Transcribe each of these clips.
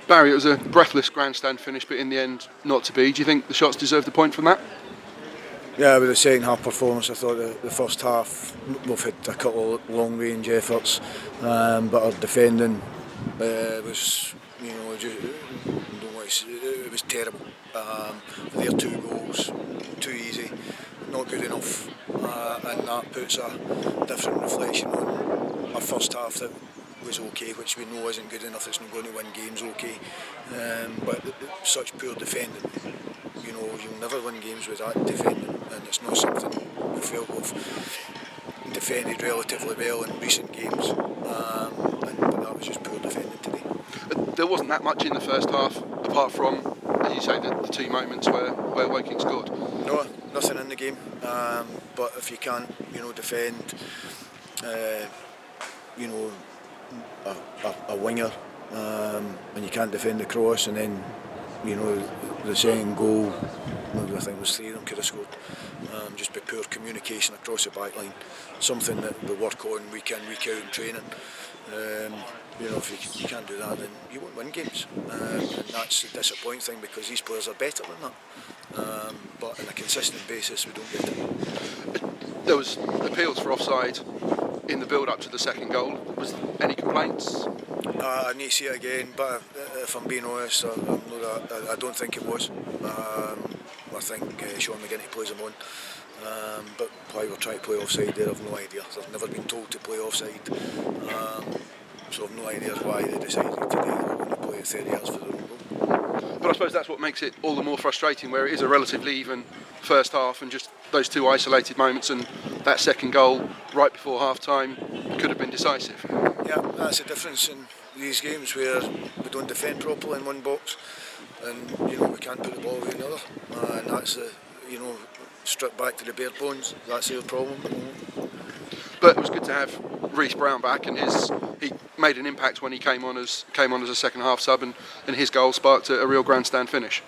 Barry, it was a breathless grandstand finish, but in the end, not to be. Do you think the Shots deserved the point from that? Yeah, with the second half performance, I thought the first half we've had a couple of long range efforts, but our defending was, it was terrible. Their 2 goals, too easy, not good enough, and that puts a different reflection on our first half that was okay, which we know isn't good enough. It's not going to win games, okay, but such poor defending. You'll never win games with that defending, and it's not something we felt we've defended relatively well in recent games, but that was just poor defending today. There wasn't that much in the first half, apart from, as you say, the 2 moments where Woking scored. No, nothing in the game, but if you can't, defend, a winger, and you can't defend the cross, and then the second goal, I think it was 3 of them could have scored, just by poor communication across the back line, something that we work on week in, week out in training. If you can't do that, then you won't win games, and that's the disappointing thing, because these players are better than that, but on a consistent basis we don't get it. There was appeals for offside in the build-up to the second goal. Was any complaints? I need to see it again, but if I'm being honest, I don't think it was. I think Sean McGinty plays him on, but why we're trying to play offside there, I've no idea. I've never been told to play offside, so I've no idea why they decided today they were going to play 30 yards for the own goal. But I suppose that's what makes it all the more frustrating, where it is a relatively even first half, and just those 2 isolated moments and that second goal right before half-time could have been decisive. Yeah, that's the difference in these games, where we don't defend properly in one box, and we can't put the ball away in the other, and that's the stripped back to the bare bones. That's their problem. But it was good to have Reece Brown back, and he made an impact when he came on as a second half sub, and his goal sparked a real grandstand finish.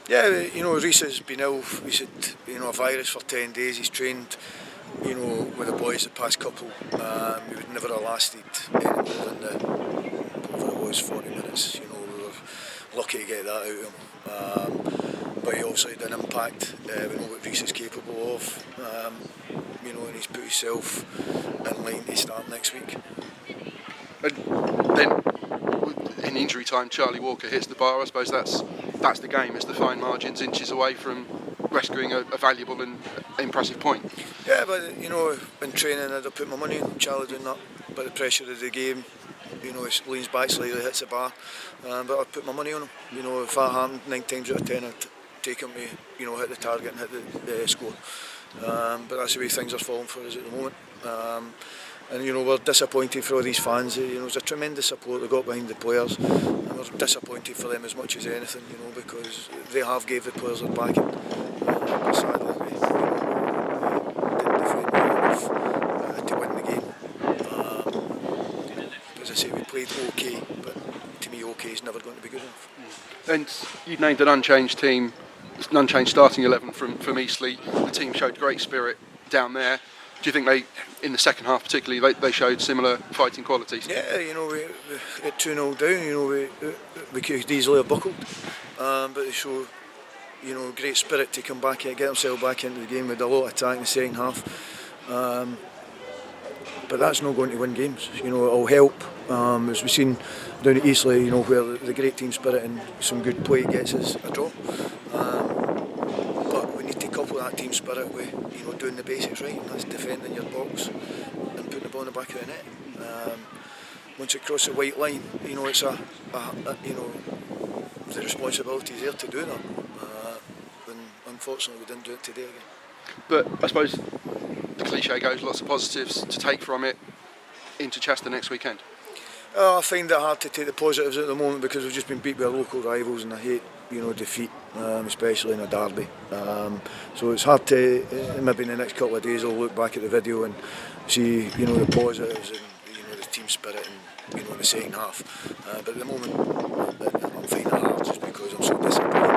Yeah, Reece has been ill. He's had a virus for 10 days. He's trained with the boys the past couple. He would never have lasted any more than whatever it was, 40 minutes. We were lucky to get that out of him. But he also had an impact. We know what Reece is capable of. And he's put himself in line to start next week. And then, in injury time, Charlie Walker hits the bar. I suppose that's the game. It's the fine margins, inches away from rescuing a valuable and impressive point. Yeah, but in training I'd have put my money on Charlie doing that. But the pressure of the game, he leans back slightly, hits the bar. But I'd put my money on him. If that happened 9 times out of 10, I'd take him to hit the target and hit the score. But that's the way things are falling for us at the moment. And we're disappointed for all these fans. There's a tremendous support they got behind the players, and we're disappointed for them as much as anything, because they have gave the players their backing. But sadly, they didn't defend well enough to win the game. As I say, we played okay, but to me, okay is never going to be good enough. And you named an unchanged team, an unchanged starting 11 from Eastleigh. The team showed great spirit down there. Do you think in the second half particularly, they showed similar fighting qualities? Yeah, we at 2-0 down, we could easily have buckled, but they showed, great spirit to come back and get themselves back into the game with a lot of attack in the second half. But that's not going to win games. It'll help, as we've seen down at Eastleigh, where the great team spirit and some good play gets us a draw. But we need to couple that team spirit with doing the basics right, and that's defending your box and putting the ball in the back of the net. Once you cross the white line, it's the responsibility is there to do that. And unfortunately, we didn't do it today again. But I suppose the cliche goes, lots of positives to take from it into Chester next weekend. I find it hard to take the positives at the moment, because we've just been beat by our local rivals, and I hate defeat, especially in a derby. So it's hard to, maybe in the next couple of days I'll look back at the video and see the positives and the team spirit and in the second half. But at the moment I'm finding it hard, just because I'm so disappointed.